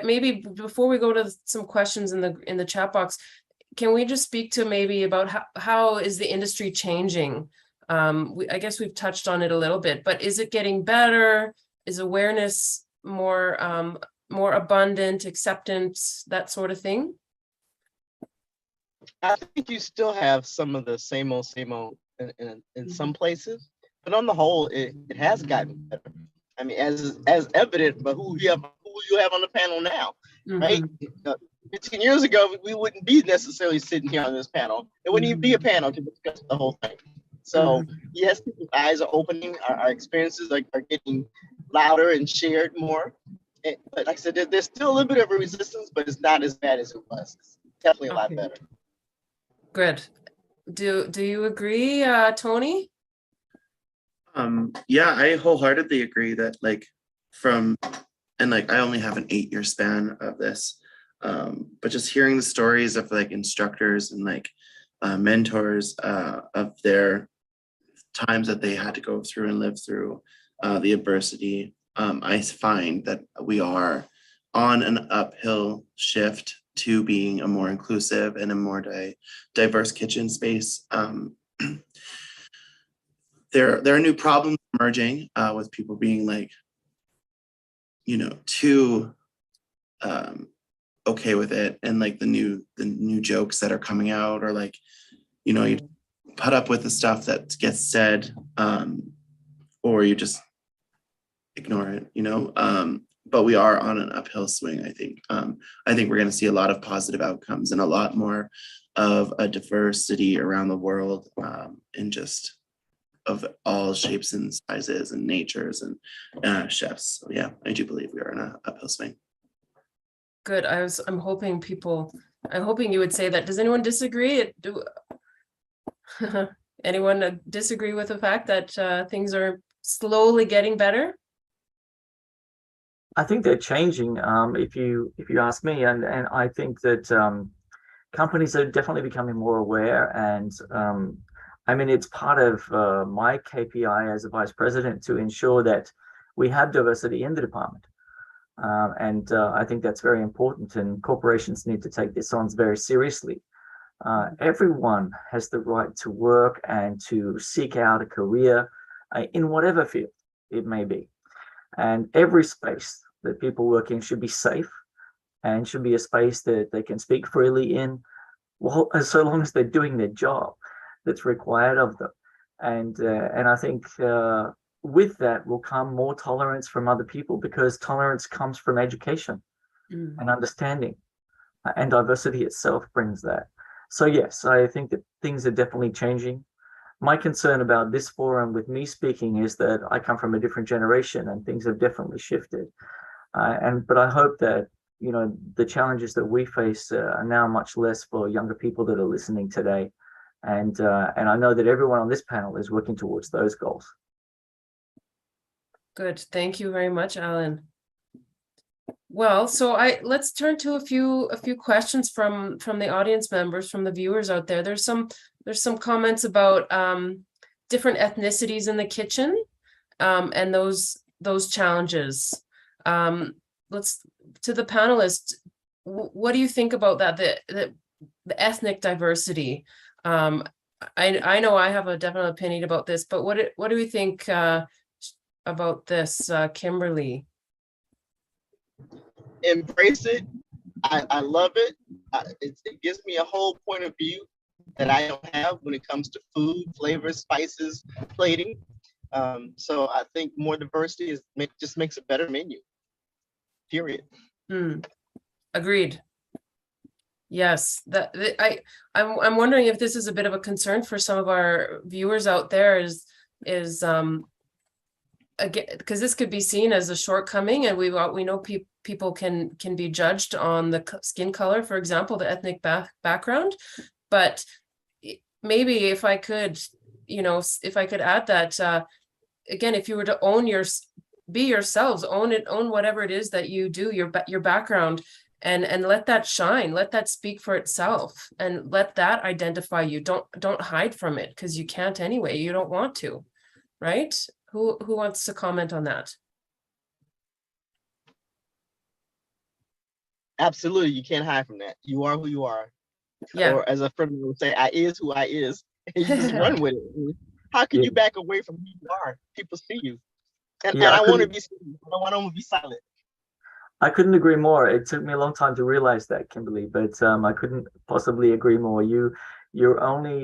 Maybe before we go to some questions in the chat box, can we just speak to maybe about how is the industry changing? I guess we've touched on it a little bit, but is it getting better? Is awareness more abundant, acceptance, that sort of thing? I think you still have some of the same old in some places, but on the whole, it has gotten better. I mean, as evident by who you have on the panel now, right? 15 years ago, we wouldn't be necessarily sitting here on this panel. It wouldn't even be a panel to discuss the whole thing. So yes, people's eyes are opening. Our experiences are getting louder and shared more. But like I said, there's still a little bit of a resistance, but it's not as bad as it was. It's definitely a lot better. Good. Do you agree, Tony? Yeah, I wholeheartedly agree that I only have an 8-year span of this, but just hearing the stories of like instructors and mentors of their times that they had to go through and live through the adversity, I find that we are on an uphill shift to being a more inclusive and a more diverse kitchen space. There are new problems emerging with people being too okay with it, and the new jokes that are coming out, or you put up with the stuff that gets said, or you just ignore it, but we are on an uphill swing, I think. I think we're going to see a lot of positive outcomes and a lot more of a diversity around the world, in just of all shapes and sizes and natures and chefs. So yeah, I do believe we are in an uphill swing. Good. I'm hoping you would say that. Does anyone disagree? Anyone disagree with the fact that things are slowly getting better? I think they're changing, if you ask me, and I think that companies are definitely becoming more aware, and I mean, it's part of my KPI as a vice president to ensure that we have diversity in the department, and I think that's very important, and corporations need to take this on very seriously. Everyone has the right to work and to seek out a career in whatever field it may be. And every space that people work in should be safe and should be a space that they can speak freely in, well, so long as they're doing their job that's required of them. And I think with that will come more tolerance from other people, because tolerance comes from education and understanding, and diversity itself brings that. So yes, I think that things are definitely changing. My concern about this forum with me speaking is that I come from a different generation and things have definitely shifted. But I hope that, the challenges that we face are now much less for younger people that are listening today. And I know that everyone on this panel is working towards those goals. Good. Thank you very much, Alan. Well, so let's turn to a few questions from the audience members, from the viewers out there. There's some comments about different ethnicities in the kitchen, and those challenges. Let's, to the panelists, what do you think about that? The ethnic diversity. I know I have a definite opinion about this, but what do we think about this, Kimberly? Embrace it. I love it. It gives me a whole point of view that I don't have when it comes to food, flavors, spices, plating. So I think more diversity just makes a better menu. Period. Agreed. Yes, I'm wondering if this is a bit of a concern for some of our viewers out there. Is again, because this could be seen as a shortcoming, and we know people can be judged on the skin color, for example, the ethnic background. But maybe if I could add that, again, if you were to be yourselves, own whatever it is that you do, your background, and let that shine, let that speak for itself, and let that identify you. Don't hide from it, because you can't anyway. You don't want to, right? Who wants to comment on that? Absolutely, you can't hide from that. You are who you are. Yeah. Or as a friend would say, I is who I is. And you just run with it. How can you back away from who you are? People see you. And Yeah, I want to be seen. I don't want to be silent. I couldn't agree more. It took me a long time to realize that, Kimberly, but I couldn't possibly agree more. You're only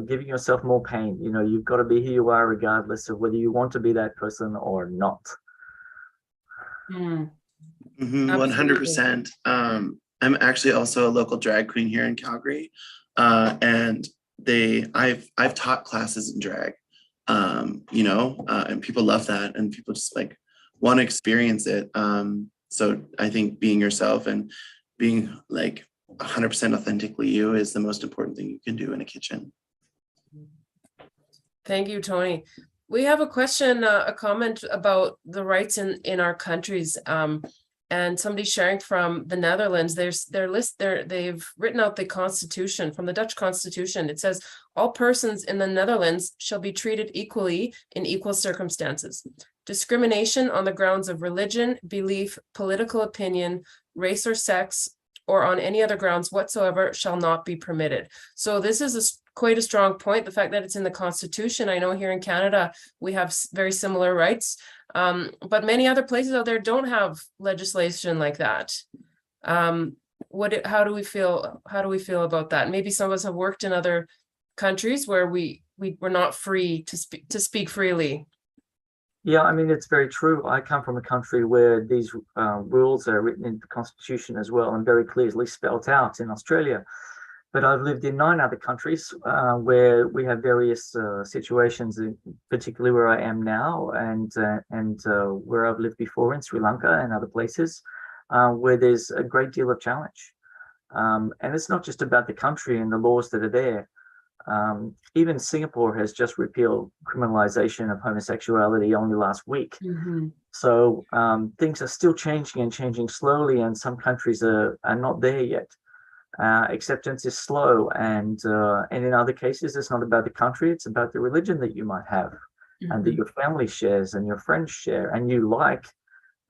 giving yourself more pain. You know, you've got to be who you are, regardless of whether you want to be that person or not. 100%. I'm actually also a local drag queen here in Calgary, and I've taught classes in drag, and people love that, and people just like want to experience it. So I think being yourself and being like 100% authentically you is the most important thing you can do in a kitchen. Thank you, Tony. We have a question, a comment about the rights in our countries. And somebody sharing from the Netherlands, they've written out the Constitution from the Dutch Constitution. It says all persons in the Netherlands shall be treated equally in equal circumstances. Discrimination on the grounds of religion, belief, political opinion, race or sex, or on any other grounds whatsoever shall not be permitted. So this is quite a strong point. The fact that it's in the Constitution. I know here in Canada, we have very similar rights. But many other places out there don't have legislation like that. How do we feel about that? Maybe some of us have worked in other countries where we're not free to speak freely. Yeah, I mean, it's very true. I come from a country where these rules are written into the Constitution as well, and very clearly spelled out in Australia. But I've lived in 9 other countries where we have various situations, particularly where I am now, and where I've lived before in Sri Lanka and other places, where there's a great deal of challenge. And it's not just about the country and the laws that are there. Even Singapore has just repealed criminalization of homosexuality only last week. Mm-hmm. So things are still changing and changing slowly, and some countries are not there yet. Acceptance is slow, and in other cases, it's not about the country; it's about the religion that you might have, and that your family shares, and your friends share, and you like,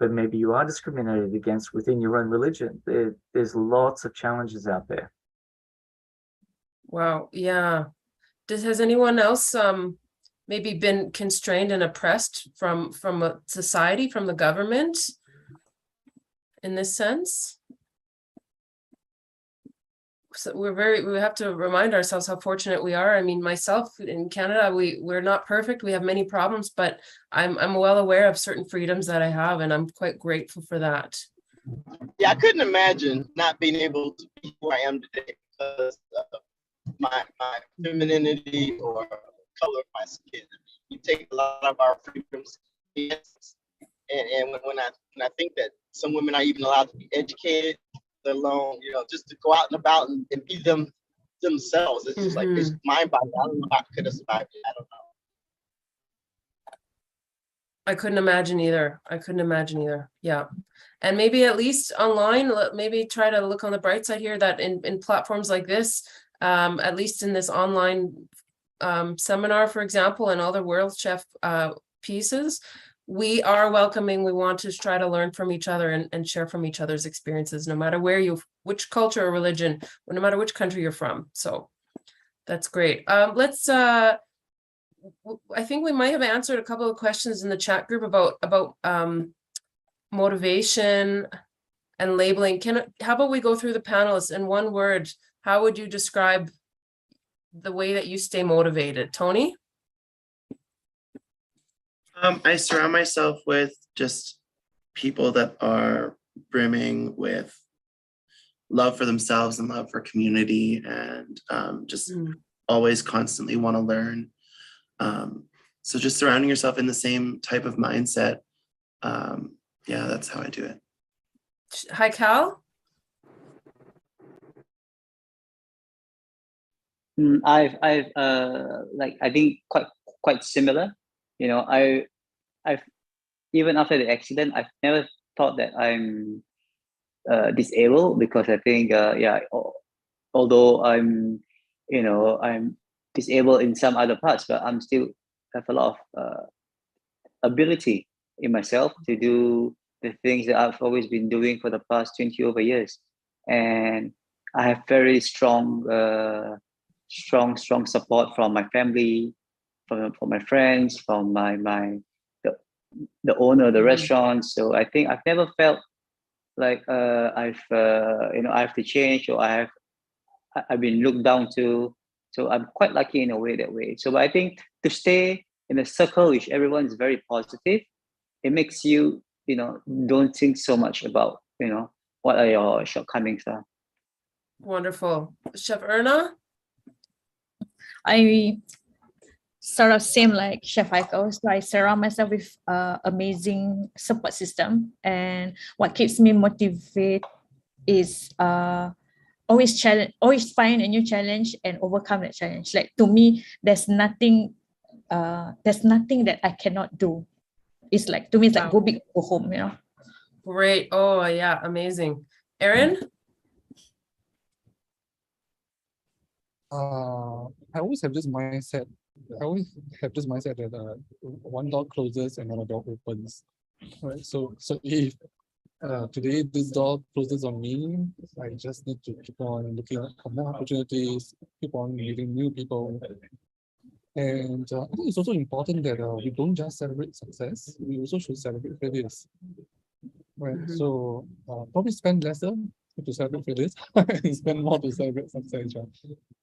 but maybe you are discriminated against within your own religion. There's lots of challenges out there. Wow, yeah. Has anyone else maybe been constrained and oppressed from a society, from the government, in this sense? So we have to remind ourselves how fortunate we are. I mean, myself in Canada, we're not perfect. We have many problems, but I'm well aware of certain freedoms that I have, and I'm quite grateful for that. Yeah, I couldn't imagine not being able to be who I am today because of my femininity or color of my skin. We take a lot of our freedoms, yes. And when I think that some women are even allowed to be educated, let alone, just to go out and about and be themselves. It's just like, it's mind-boggling. I don't know how I could have survived it. I don't know. I couldn't imagine either. Yeah. And maybe at least online, maybe try to look on the bright side here that in platforms like this, at least in this online seminar, for example, and other World Chef pieces, we are welcoming. We want to try to learn from each other and share from each other's experiences, no matter which culture or religion, or no matter which country you're from. So that's great. I think we might have answered a couple of questions in the chat group about motivation and labeling. How about we go through the panelists in one word? How would you describe the way that you stay motivated? Tony? I surround myself with just people that are brimming with love for themselves and love for community, and just always constantly want to learn. So just surrounding yourself in the same type of mindset. Yeah, that's how I do it. Haikal? I've I think quite similar. I've even after the accident, I've never thought that I'm disabled, because I think although I'm disabled in some other parts, but I'm still have a lot of ability in myself to do the things that I've always been doing for the past 20 over years. And I have very strong support from my family, from my friends, from the owner of the restaurant. So I think I've never felt like I have to change, or I've been looked down to. So I'm quite lucky in a way that way. So I think to stay in a circle which everyone is very positive, it makes you, don't think so much about, what are your shortcomings are. Wonderful. Chef Erna? I sort of same like Chef Haikal. So I surround myself with amazing support system, and what keeps me motivated is always find a new challenge and overcome that challenge. Like, to me, there's nothing that I cannot do. It's like, to me, it's like go big, go home, Great. Oh yeah, amazing. Aaron? I always have this mindset. That one door closes, another door opens. Right. So if today this door closes on me, I just need to keep on looking for more opportunities, keep on meeting new people. And I think it's also important that we don't just celebrate success, we also should celebrate failures. Right. So probably spend lesser to celebrate failures and spend more to celebrate success. Right?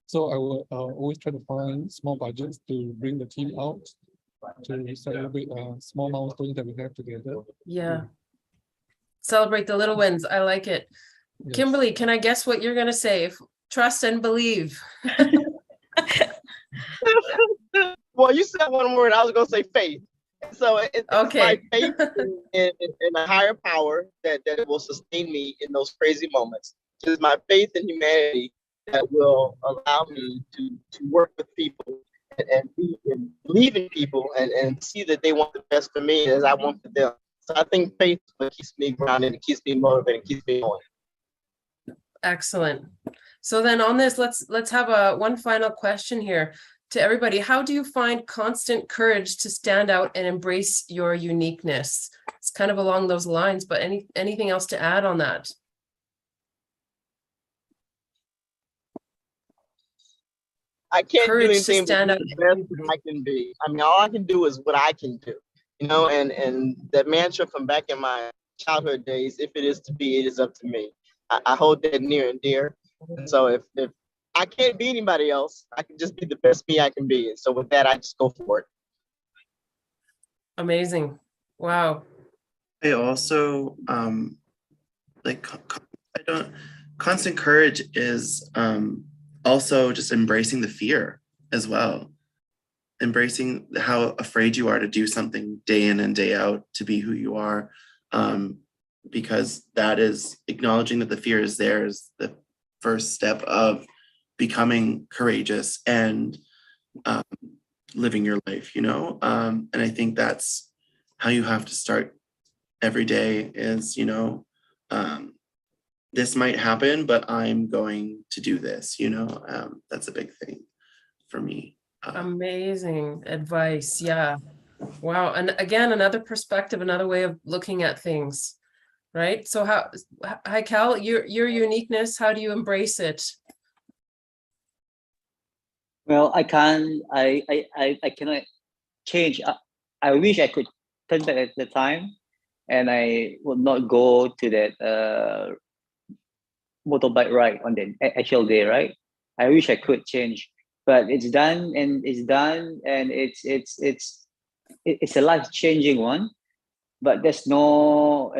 So I will always try to find small budgets to bring the team out to celebrate small milestones that we have together. Yeah. Celebrate the little wins. I like it. Yes. Kimberly, can I guess what you're going to say? Trust and believe. Well, you said one word. I was going to say faith. So it's my faith in a higher power that will sustain me in those crazy moments. It's my faith in humanity that will allow me to work with people and believe in people and see that they want the best for me as I want for them. So I think faith is what keeps me grounded, it keeps me motivated, it keeps me going. Excellent. So then on this, let's have one final question here to everybody. How do you find constant courage to stand out and embrace your uniqueness? It's kind of along those lines, but anything else to add on that? I can't Courage do anything to stand but out. the best that I can be. I mean, all I can do is what I can do, and that mantra from back in my childhood days, if it is to be, it is up to me. I hold that near and dear. And so if I can't be anybody else, I can just be the best me I can be. And so with that, I just go for it. Amazing. Wow. I also constant courage is also just embracing the fear as well. Embracing how afraid you are to do something day in and day out, to be who you are. Because that is acknowledging that the fear is there is the first step of becoming courageous and living your life, and I think that's how you have to start every day is, this might happen, but I'm going to do this, that's a big thing for me. Amazing advice. Yeah. Wow. And again, another perspective, another way of looking at things, right? So Haikal, your uniqueness, how do you embrace it? Well, I cannot change. I wish I could turn back at the time, and I would not go to that motorbike ride on the actual day, right? I wish I could change, but it's done, and it's a life-changing one. But there's no,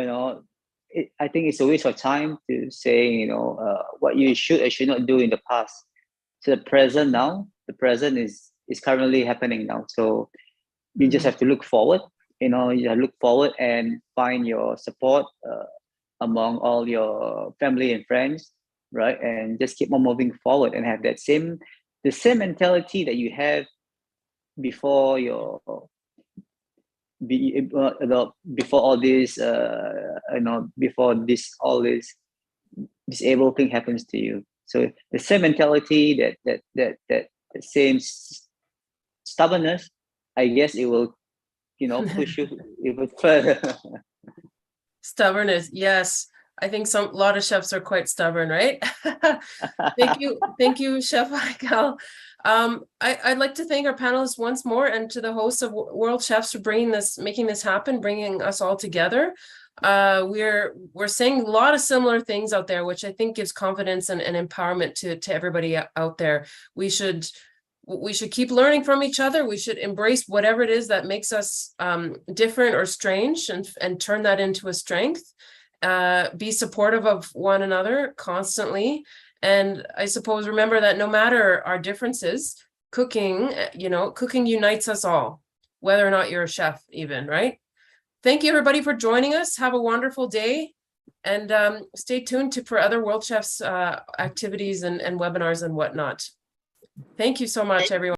I think it's a waste of time to say, what you should or should not do in the past. So the present is currently happening now. So you just have to look forward, look forward and find your support among all your family and friends, right? And just keep on moving forward and have the same mentality that you have before before all this, disabled thing happens to you. So the same mentality, that same stubbornness, I guess it will, push you even further. Stubbornness, yes. I think a lot of chefs are quite stubborn, right? Thank you, Chef Haikal. I'd like to thank our panelists once more, and to the hosts of World Chefs for making this happen, bringing us all together. We're saying a lot of similar things out there, which I think gives confidence and empowerment to everybody out there. We should keep learning from each other. We should embrace whatever it is that makes us different or strange, and turn that into a strength. Be supportive of one another constantly. And I suppose remember that no matter our differences, cooking unites us all, whether or not you're a chef even, right? Thank you everybody for joining us. Have a wonderful day, and stay tuned for other World Chefs activities and webinars and whatnot. Thank you so much, everyone.